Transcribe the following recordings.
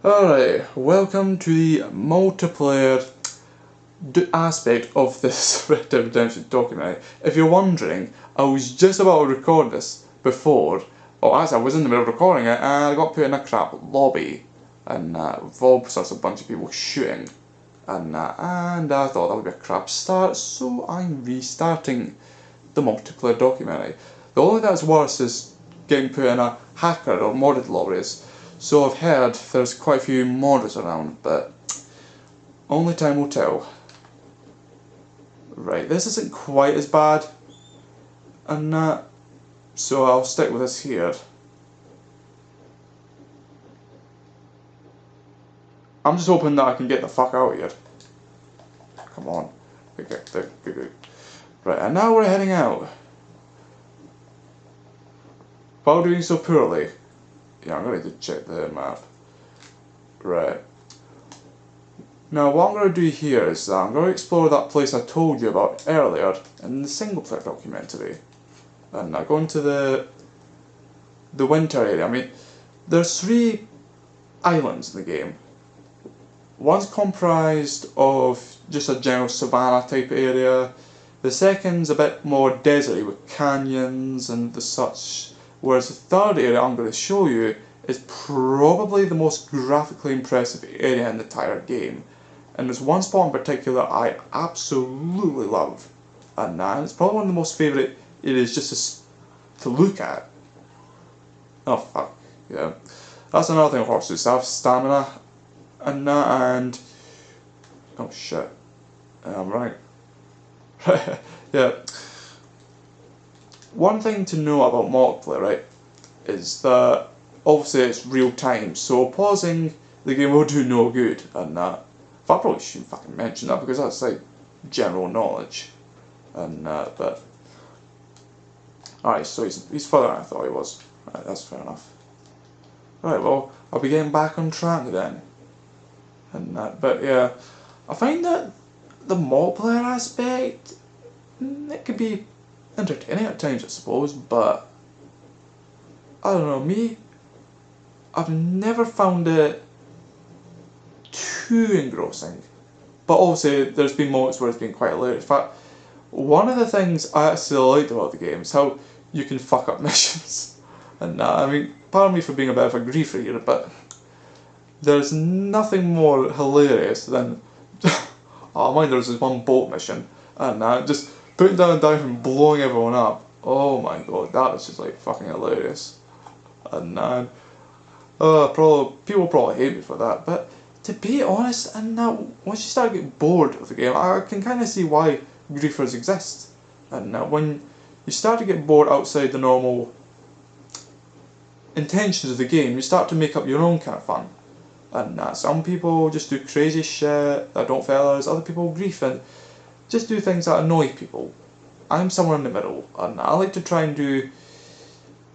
Alright, welcome to the multiplayer aspect of this Red Dead Redemption documentary. If you're wondering, I was just about to record this before, actually I was in the middle of recording it and I got put in a crap lobby and involved a bunch of people shooting and I thought that would be a crap start, so I'm restarting the multiplayer documentary. The only thing that's worse is getting put in a hacker or modded lobbies. So I've heard there's quite a few modders around, but only time will tell. Right, this isn't quite as bad, and so I'll stick with this here. I'm just hoping that I can get the fuck out of here. Come on. Right, and now we're heading out. While doing so poorly. Yeah, I'm going to check the map. Right. Now what I'm going to do here is that I'm going to explore that place I told you about earlier in the single player documentary. And I go into the winter area. I mean, there's 3 islands in the game. One's comprised of just a general savanna type area. The second's a bit more deserty with canyons and the such. Whereas the third area I'm going to show you is probably the most graphically impressive area in the entire game. And there's one spot in particular I absolutely love. And it's probably one of the most favourite areas just to look at. Oh fuck, yeah. That's another thing with horses, they have stamina and oh shit. I'm right. Yeah. One thing to know about multiplayer, right, is that obviously it's real time, so pausing the game will do no good, and I probably shouldn't fucking mention that because that's like general knowledge, and but alright, so he's further than I thought he was. Right, that's fair enough. Right, well, I'll be getting back on track then, and but yeah, I find that the multiplayer aspect, it could be entertaining at times, I suppose, but I don't know, me, I've never found it too engrossing. But obviously there's been moments where it's been quite hilarious. In fact, one of the things I actually liked about the game is how you can fuck up missions. And I mean, pardon me for being a bit of a griefer here, but there's nothing more hilarious than oh mind, there's this one boat mission and just putting down a dive and blowing everyone up. Oh my god, that was just like fucking hilarious. And people probably hate me for that, but to be honest, and once you start getting bored of the game, I can kind of see why griefers exist. And when you start to get bored outside the normal intentions of the game, you start to make up your own kind of fun. And some people just do crazy shit that don't fit others, other people grief and just do things that annoy people. I'm somewhere in the middle, and I like to try and do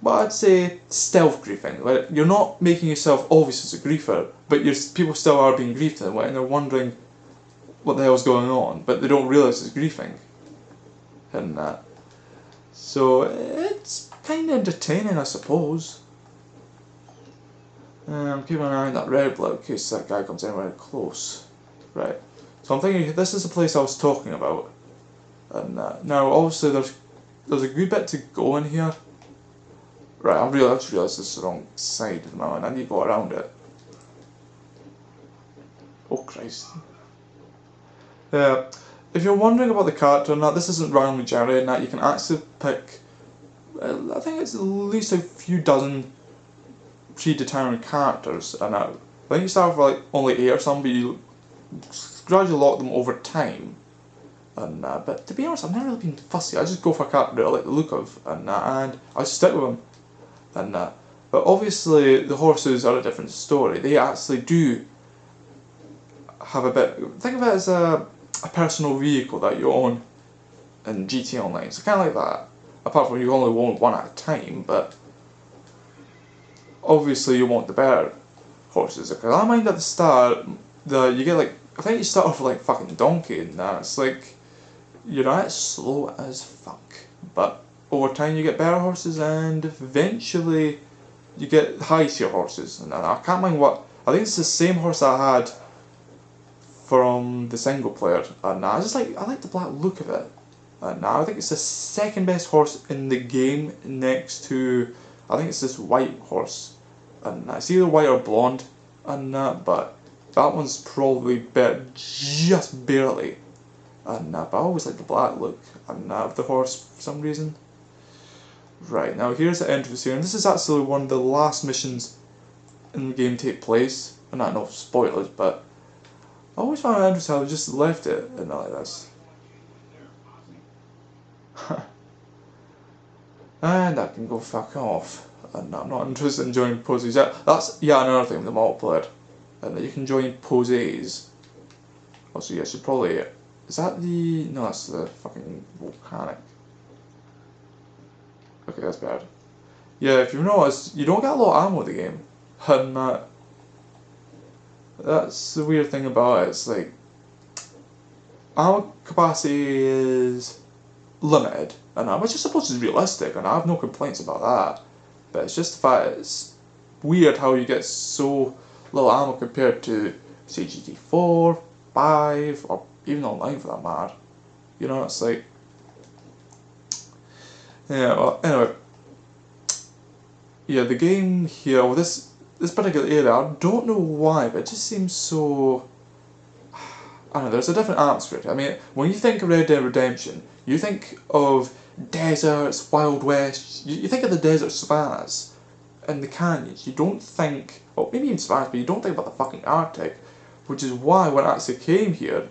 what I'd say stealth griefing. Like, you're not making yourself obvious as a griefer, but people still are being griefed in a way, and they're wondering what the hell's going on, but they don't realise it's griefing. And so it's kind of entertaining, I suppose. I'm keeping an eye on that red block in case that guy comes anywhere close. Right. So I'm thinking this is the place I was talking about. And now obviously there's a good bit to go in here. Right, I just realised this is the wrong side of the mountain. I need to go around it. Oh Christ. If you're wondering about the character and that, this isn't randomly generated and that, you can actually pick, I think it's at least a few dozen predetermined characters, and I think you start with like only 8 or something, but you gradually lock them over time. And but to be honest, I've never really been fussy. I just go for a character I like the look of, and I just stick with them. And but obviously the horses are a different story. They actually do have a bit. Think of it as a personal vehicle that you own in GT Online. So kind of like that. Apart from you only own one at a time, but obviously you want the better horses. Because I mind at the start that you get like, I think you start off with like fucking donkey and it's like you're at slow as fuck. But over time you get better horses and eventually you get high tier horses. And I can't mind what I think it's the same horse I had from the single player, and I like the black look of it. And I think it's the second best horse in the game next to, I think it's this white horse, and it's either white or blonde, and but that one's probably better, just barely. And but I always like the black look of the horse for some reason. Right, now here's the entrance here, and this is actually one of the last missions in the game take place. And not no spoilers, but I always found it interesting how they just left it in like this. And I can go fuck off. And I'm not interested in joining poses. That's another thing with the multiplayer. And you can join poses. Also, yeah, I should probably. Is that the. No, that's the fucking volcanic. Okay, that's bad. Yeah, if you've noticed, you don't get a lot of ammo in the game. And that's the weird thing about it. It's like. Ammo capacity is limited, and which I suppose is realistic, and I have no complaints about that. But it's just the fact it's weird how you get so little ammo compared to, say, GT4, 5, or even online for that matter. You know, it's like. Yeah, well, anyway. Yeah, the game here, well, this particular area, I don't know why, but it just seems so. I don't know, there's a different atmosphere. I mean, when you think of Red Dead Redemption, you think of deserts, Wild West, you think of the desert savannas and the canyons. You don't think, well, maybe even savannas, but you don't think about the fucking Arctic, which is why when I actually came here,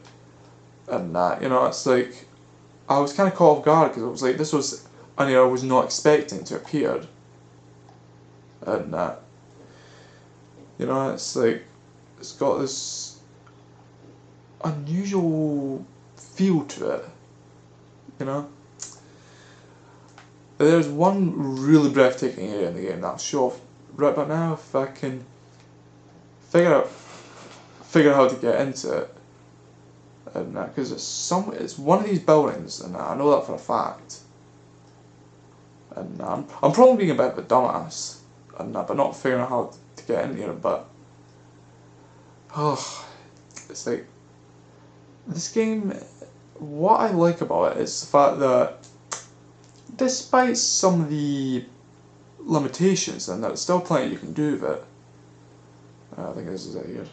and you know, it's like, I was kind of caught off guard, because it was like, this was an area I was not expecting to appear. And, you know, it's like, it's got this unusual feel to it, you know. There's one really breathtaking area in the game that I'll show off right about now if I can figure out how to get into it, and because it's one of these buildings, and I know that for a fact, and I'm probably being a bit of a dumbass, and but not figuring out how to get in here, but it's like. This game, what I like about it is the fact that despite some of the limitations, and there's still plenty you can do with it. I think this is it here.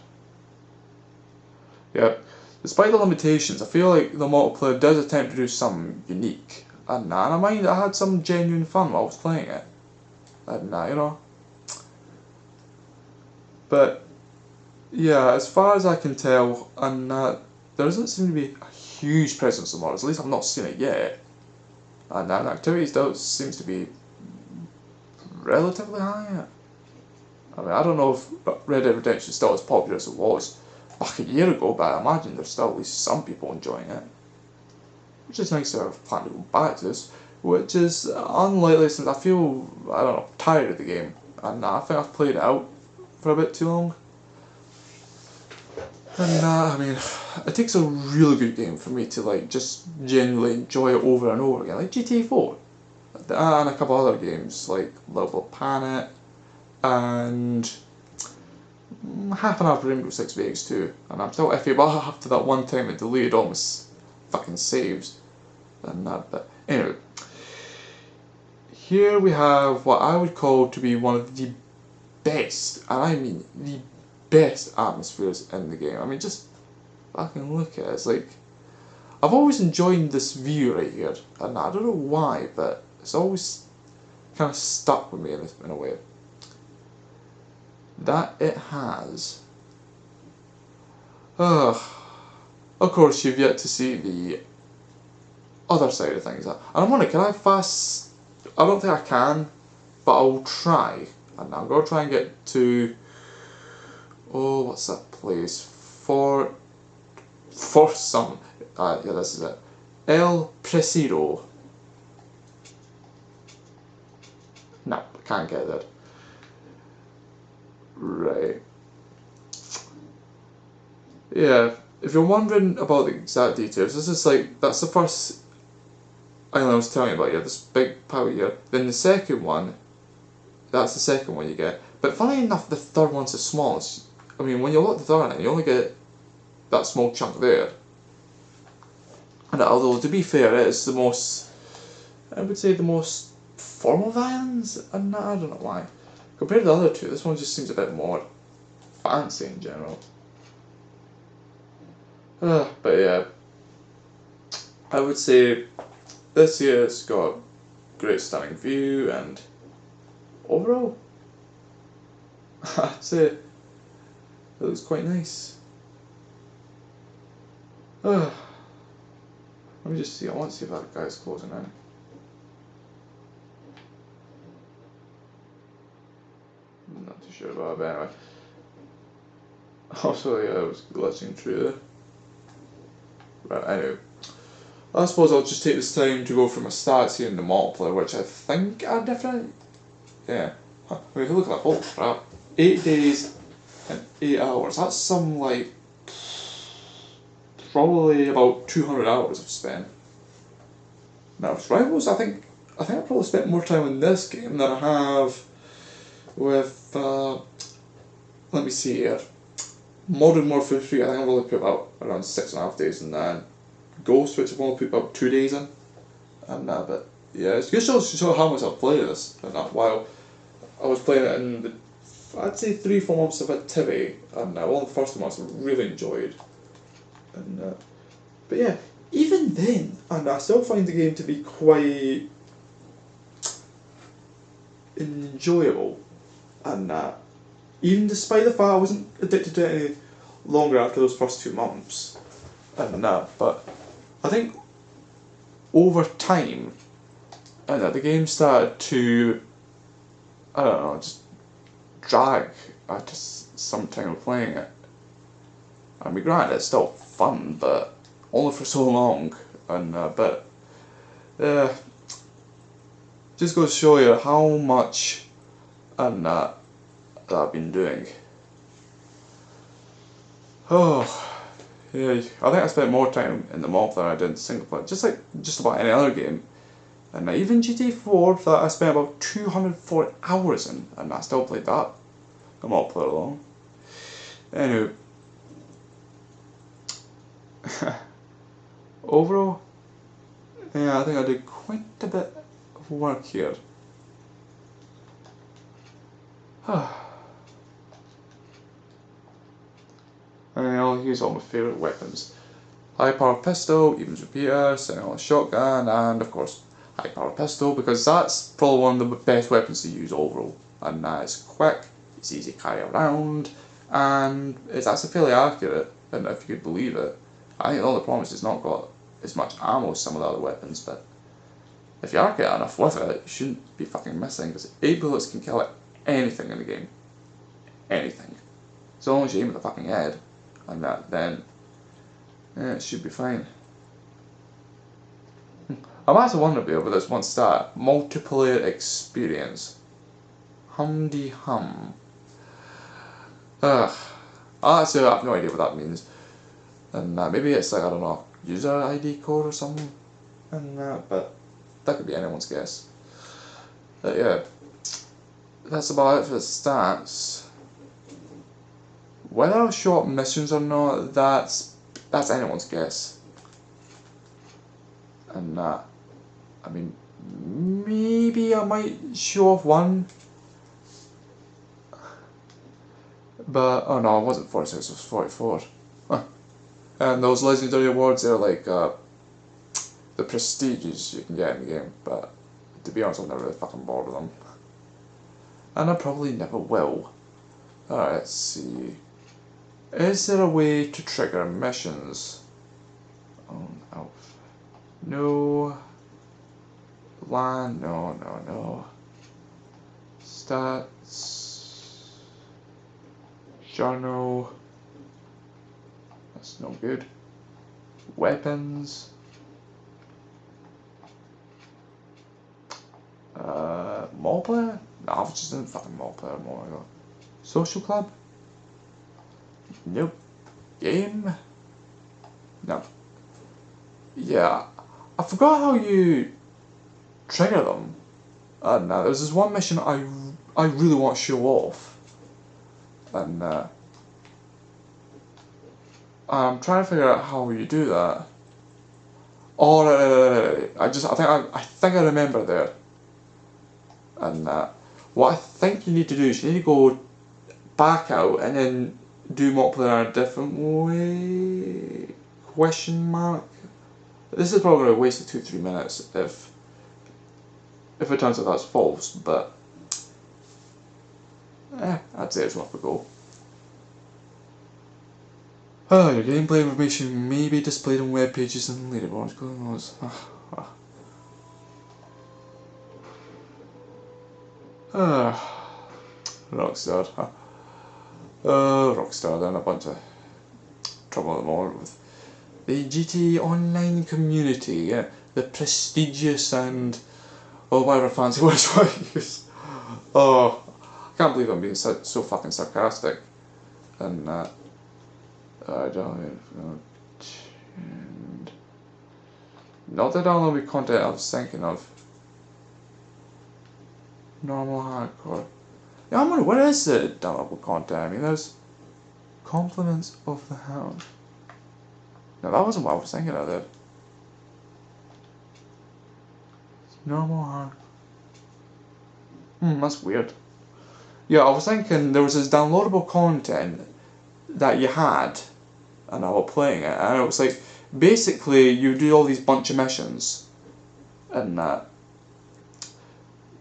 Yeah, despite the limitations, I feel like the multiplayer does attempt to do something unique, and I mind I had some genuine fun while I was playing it, and you know. But yeah, as far as I can tell, and there doesn't seem to be a huge presence of mods, at least I've not seen it yet. And activities though seems to be relatively high. I mean, I don't know if Red Dead Redemption is still as popular as it was back a year ago, but I imagine there's still at least some people enjoying it. Which is nice to have planned to go back to this, which is unlikely since I feel, I don't know, tired of the game. And I think I've played it out for a bit too long. And I mean, it takes a really good game for me to like just genuinely enjoy it over and over again, like GTA 4, and a couple other games like Level Planet, and half an hour of Rainbow Six Vegas 2, and I'm still iffy about after that one time it deleted all my fucking saves, and but anyway, here we have what I would call to be one of the best, and I mean the best atmospheres in the game. I mean, just fucking look at it. It's like, I've always enjoyed this view right here, and I don't know why, but it's always kind of stuck with me in a way. That it has. Of course, you've yet to see the other side of things. And I'm wondering, can I fast? I don't think I can, but I'll try. And I'm going to try and get to. Oh, what's that place? For some. Yeah, this is it. El Presidio. No, I can't get that. Right. Yeah, if you're wondering about the exact details, this is like, that's the first island I was telling you about, yeah, this big power here. Then the second one, that's the second one you get. But funny enough, the third one's the smallest. I mean, when you look down it, you only get that small chunk there. And although, to be fair, it's the most, I would say, the most formal of islands, and I don't know why. Compared to the other two, this one just seems a bit more fancy in general. But yeah, I would say this year's got great stunning view, and overall, I'd say it looks quite nice. Let me just see, I want to see if that guy's closing in. I'm not too sure about it, but anyway. Also, yeah, it was glitching through there. Right, anyway. I suppose I'll just take this time to go through my stats here in the multiplayer, which I think are different. Yeah. I mean, if you look at that, holy crap. 8 days and 8 hours. That's some, like, probably about 200 hours I've spent. Now, with Rivals, I think I probably spent more time in this game than I have with, let me see here. Modern Warfare 3, I think I've only put about around 6.5 days in that. Ghost, which I've only put about 2 days in. And but yeah, it's just to show how much I've played this. And while I was playing it in the, I'd say 3-4 months of activity, and one of the first months I really enjoyed. And but yeah, even then, and I still find the game to be quite enjoyable. And even despite the fact I wasn't addicted to it any longer after those first 2 months. And but I think over time, and the game started to, I don't know, just drag after some time of playing it. I mean, granted, it's still fun, but only for so long. And but just goes to show you how much and that I've been doing. Oh. Yeah, I think I spent more time in the mob than I did in single player, just like just about any other game. And even GTA 4, that I spent about 240 hours in, and I still played that. The mob player alone. Anyway. Overall, yeah, I think I did quite a bit of work here. And I'll use all my favourite weapons. High power pistol, Evans repeater, semi-auto shotgun, and of course high power pistol, because that's probably one of the best weapons to use overall. And it's quick, it's easy to carry around, and it's actually fairly accurate, and if you could believe it. I think the only problem is it's not got as much ammo as some of the other weapons, but if you are accurate enough with it, you shouldn't be fucking missing, because 8 bullets can kill anything in the game. Anything. As long as you aim at the fucking head, and then yeah, it should be fine. I'm actually wondering about this one stat. Multiplayer experience. Humdy hum. Actually, I have no idea what that means. And maybe it's like, I don't know, user ID code or something. And but that could be anyone's guess. But yeah, that's about it for the stats. Whether I'll show up missions or not, that's anyone's guess. And I mean, maybe I might show off one. But, oh no, it wasn't 46, it was 44. Huh. And those legendary awards, they're like the prestiges you can get in the game. But to be honest, I've never really fucking bored with them. And I probably never will. Alright, let's see. Is there a way to trigger missions? Oh, no. Land, no. Stats. Journal. That's no good. Weapons. Multiplayer? No, I've just done fucking multiplayer a moment ago. Social club? Nope. Game? No. Yeah, I forgot how you trigger them. And there's this one mission I really want to show off. And I'm trying to figure out how you do that. Oh, right. I think I remember there. And what I think you need to do is you need to go back out and then do multiplayer in a different way? Question mark. This is probably a waste of 2-3 minutes if it turns out that's false, but I'd say it's worth a go. Your gameplay information may be displayed on web pages and leaderboards. Rockstar. Rockstar, they're in a bunch of trouble at the moment with the GT Online community, the prestigious and whatever fancy words I use. Oh, I can't believe I'm being so fucking sarcastic. And not the downloadable content I was thinking of. Normal hardcore. Yeah, I'm wondering, what is the downloadable content? I mean, there's Compliments of the Hound. No, that wasn't what I was thinking of there. Normal hardcore. That's weird. Yeah, I was thinking there was this downloadable content that you had, and I was playing it, and it was like, basically, you do all these bunch of missions, and that.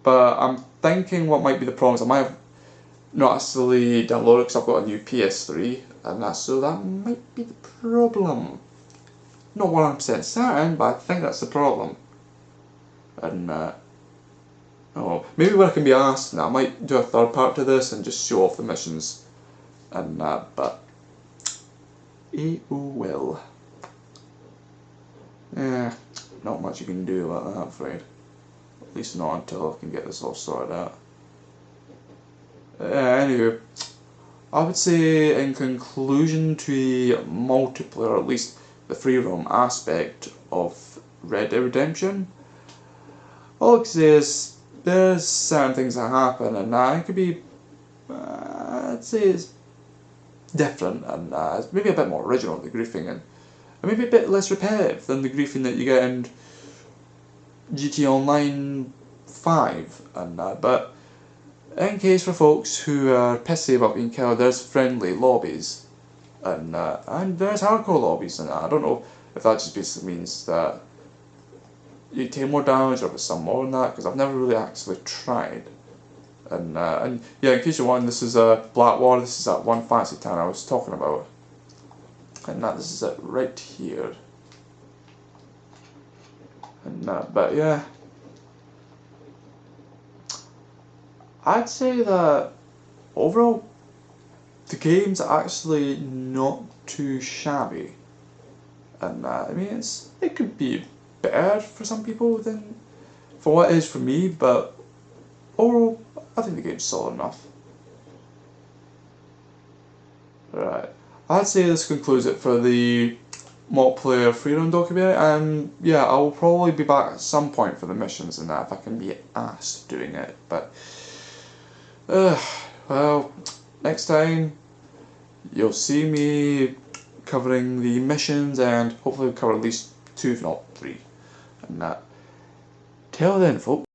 But I'm thinking what might be the problem is I might have not actually downloaded it because I've got a new PS3, and so that might be the problem. Not 100% certain, but I think that's the problem. And maybe what I can be asked now, I might do a third part to this and just show off the missions, and but well. Yeah, not much you can do about that, I'm afraid. At least not until I can get this all sorted out. Anyway, I would say in conclusion to a multiplayer, or at least the free roam aspect of Red Dead Redemption, all I can say is there's certain things that happen, and it could be, I'd say it's different, and it's maybe a bit more original, the griefing, and maybe a bit less repetitive than the griefing that you get in GT Online 5, and but in case for folks who are pissy about being killed, there's friendly lobbies, and there's hardcore lobbies, and I don't know if that just basically means that you take more damage or if it's some more than that, because I've never really actually tried. And yeah, in case you're wondering, this is Blackwater, this is that one fancy town I was talking about. And this is it right here. And but yeah, I'd say that overall the game's actually not too shabby. And I mean, it could be better for some people than for what it is for me, but overall I think the game's solid enough. Right, I'd say this concludes it for the multiplayer freedom documentary, and yeah, I will probably be back at some point for the missions and that if I can be asked doing it, but well, next time you'll see me covering the missions, and hopefully we'll cover at least 2 if not 3, and till then folks.